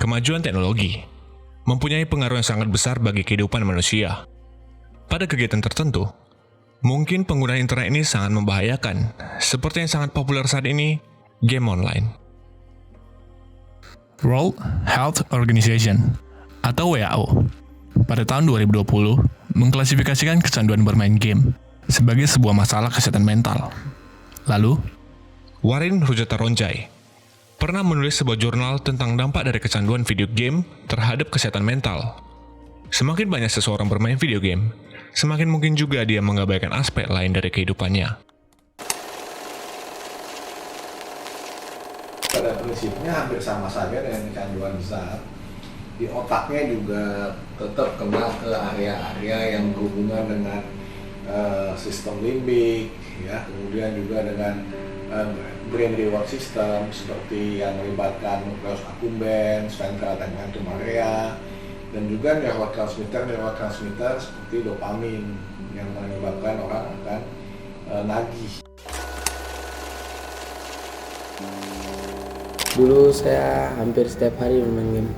kemajuan teknologi mempunyai pengaruh yang sangat besar bagi kehidupan manusia. Pada kegiatan tertentu, mungkin penggunaan internet ini sangat membahayakan, seperti yang sangat populer saat ini, game online. World Health Organization atau WHO pada tahun 2020 mengklasifikasikan kecanduan bermain game sebagai sebuah masalah kesehatan mental. Lalu, Warin Rujataronjai pernah menulis sebuah jurnal tentang dampak dari kecanduan video game terhadap kesehatan mental. Semakin banyak seseorang bermain video game, semakin mungkin juga dia mengabaikan aspek lain dari kehidupannya. Pada prinsipnya hampir sama saja dengan kecanduan besar. Di otaknya juga tetap kena ke area-area yang berhubungan dengan sistem limbik, ya, kemudian juga dengan brain reward system seperti yang melibatkan nukleus accumbens, ventral tegmentum area, dan juga neurotransmitter seperti dopamin yang menyebabkan orang akan nagih. Dulu saya hampir setiap hari bermain game.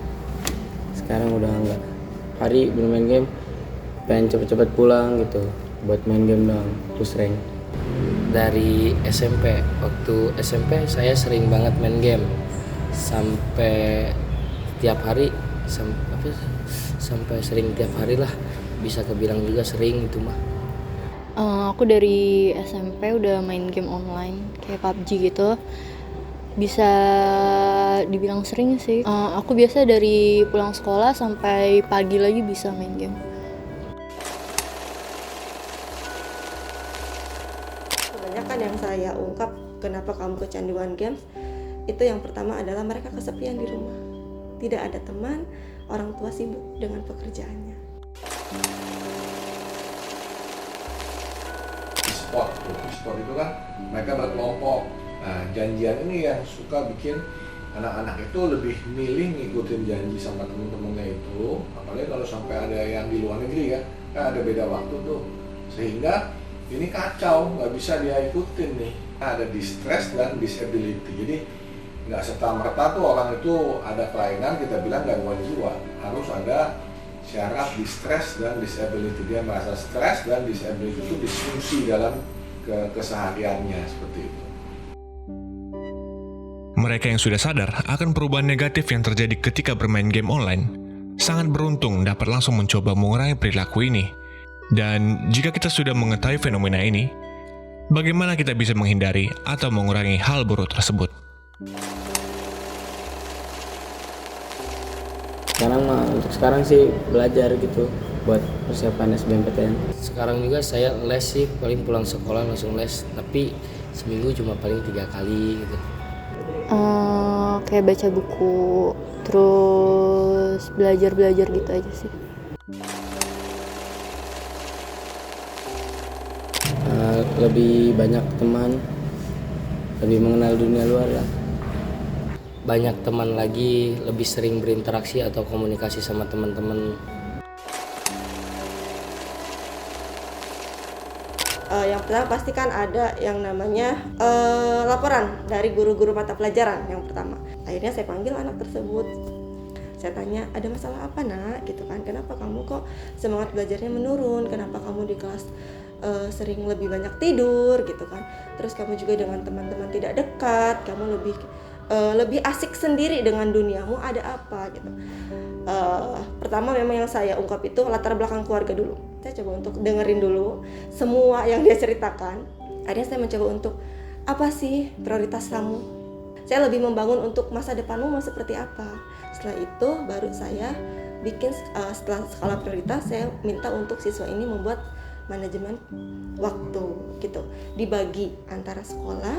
Sekarang udah enggak. Hari bermain game, pengen cepet-cepet pulang gitu buat main game doang, terus rank. Dari SMP, waktu SMP saya sering banget main game sampai tiap hari, sampai sering tiap hari lah, bisa kebilang juga sering itu mah. Aku dari SMP udah main game online kayak PUBG gitu, bisa dibilang sering sih. Aku biasa dari pulang sekolah sampai pagi lagi bisa main game. Kebanyakan yang saya ungkap kenapa kamu kecanduan games, itu yang pertama adalah mereka kesepian di rumah, tidak ada teman, orang tua sibuk dengan pekerjaannya. E-sport itu kan mereka berkelompok. Nah, janjian ini yang suka bikin anak-anak itu lebih milih ngikutin janji sama temen-temennya itu, apalagi kalau sampai ada yang di luar negeri ya, kan ada beda waktu tuh, sehingga ini kacau, nggak bisa dia ikutin nih. Ada distress dan disability, jadi nggak serta-merta tuh orang itu ada kelainan kita bilang gangguan jiwa, harus ada syarat distress dan disability. Dia merasa stres dan disability itu disfungsi dalam kesehariannya seperti itu. Mereka yang sudah sadar akan perubahan negatif yang terjadi ketika bermain game online sangat beruntung dapat langsung mencoba mengurangi perilaku ini. Dan jika kita sudah mengetahui fenomena ini, bagaimana kita bisa menghindari atau mengurangi hal buruk tersebut? Untuk sekarang sih belajar gitu buat persiapan SBMPTN. Sekarang juga saya les sih, paling pulang sekolah langsung les, tapi seminggu cuma paling 3 kali gitu. Kayak baca buku, terus belajar gitu aja sih. Lebih banyak teman, lebih mengenal dunia luar lah. Banyak teman lagi, lebih sering berinteraksi atau komunikasi sama teman-teman. Yang pertama pasti kan ada yang namanya laporan dari guru-guru mata pelajaran yang pertama. Akhirnya saya panggil anak tersebut. Saya tanya, ada masalah apa nak? Gitu kan, kenapa kamu kok semangat belajarnya menurun? Kenapa kamu di kelas sering lebih banyak tidur gitu kan? Terus kamu juga dengan teman-teman tidak dekat, kamu lebih asik sendiri dengan duniamu, ada apa gitu. Pertama memang yang saya ungkap itu latar belakang keluarga dulu. Saya coba untuk dengerin dulu semua yang dia ceritakan. Akhirnya saya mencoba untuk, apa sih prioritas kamu? Saya lebih membangun untuk masa depanmu mau seperti apa. Setelah itu baru saya bikin setelah skala prioritas, saya minta untuk siswa ini membuat manajemen waktu gitu, dibagi antara sekolah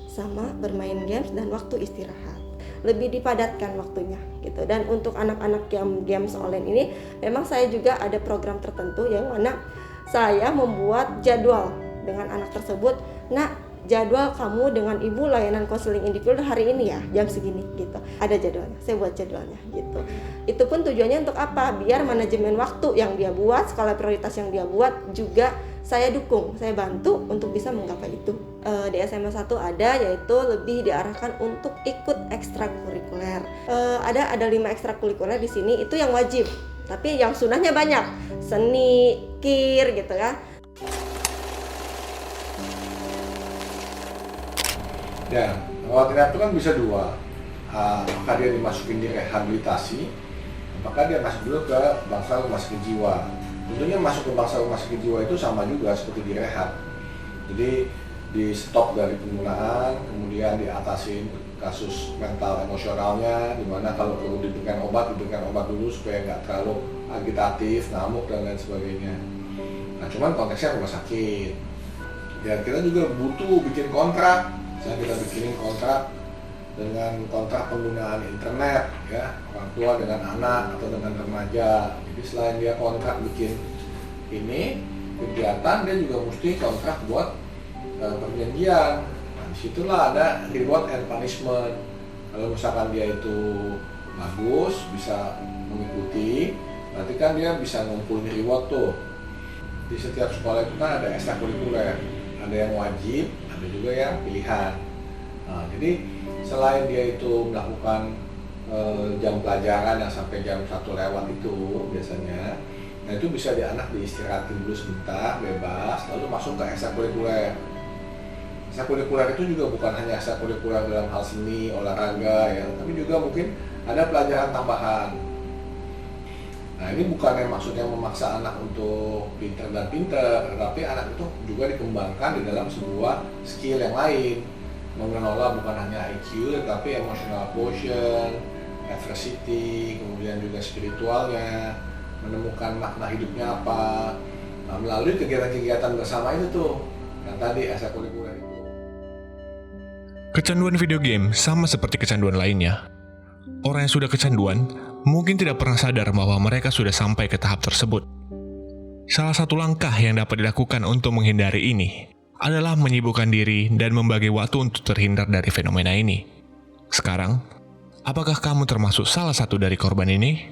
sama bermain games dan waktu istirahat, lebih dipadatkan waktunya gitu. Dan untuk anak-anak yang games online ini memang saya juga ada program tertentu yang mana saya membuat jadwal dengan anak tersebut. Nah, jadwal kamu dengan ibu layanan konseling individu hari ini ya jam segini gitu, ada jadwalnya, saya buat jadwalnya gitu. Itu pun tujuannya untuk apa? Biar manajemen waktu yang dia buat, skala prioritas yang dia buat juga saya dukung, saya bantu untuk bisa menggapai itu. Di SMA 1 ada, yaitu lebih diarahkan untuk ikut ekstrakurikuler. Ada 5 ekstrakurikuler di sini, itu yang wajib. Tapi yang sunahnya banyak, seni, kir gitu kan. Dan khawatiran itu kan bisa dua, apakah dia dimasukin di rehabilitasi, apakah dia masuk dulu ke bangsa rumah sakit jiwa. Tentunya masuk ke bangsa rumah sakit jiwa itu sama juga seperti di rehab. Jadi di stop dari penggunaan, kemudian diatasin kasus mental emosionalnya, dimana kalau perlu diberikan obat dulu supaya nggak terlalu agitatif, ngamuk dan lain sebagainya. Nah cuman konteksnya rumah sakit, dan kita juga butuh bikin kontrak. Misalnya kita bikinin kontrak dengan kontrak penggunaan internet, ya, orang tua dengan anak atau dengan remaja. Jadi selain dia kontrak bikin ini kegiatan, dia juga mesti kontrak buat perjanjian. Nah, disitulah ada reward and punishment. Kalau misalkan dia itu bagus, bisa mengikuti, berarti kan dia bisa ngumpulin reward tuh. Di setiap sekolah itu kan ada ekstrakurikuler, ada yang wajib, ada juga yang pilihan. Nah, jadi selain dia itu melakukan jam pelajaran yang sampai jam 1 lewat itu biasanya, nah itu bisa anak diistirahatin dulu sebentar, bebas, lalu masuk ke ekstrakurikuler. Ekstrakurikuler itu juga bukan hanya ekstrakurikuler dalam hal seni, olahraga ya, tapi juga mungkin ada pelajaran tambahan. Nah ini bukannya maksudnya memaksa anak untuk pintar dan pintar, tapi anak itu juga dikembangkan di dalam sebuah skill yang lain. Mengelola bukan hanya IQ, tapi emotional quotient, adversity, kemudian juga spiritualnya, menemukan makna hidupnya apa. Nah, melalui kegiatan-kegiatan bersama itu tuh, yang tadi ekstrakurikuler itu. Kecanduan video game sama seperti kecanduan lainnya. Orang yang sudah kecanduan mungkin tidak pernah sadar bahwa mereka sudah sampai ke tahap tersebut. Salah satu langkah yang dapat dilakukan untuk menghindari ini adalah menyibukkan diri dan membagi waktu untuk terhindar dari fenomena ini. Sekarang, apakah kamu termasuk salah satu dari korban ini?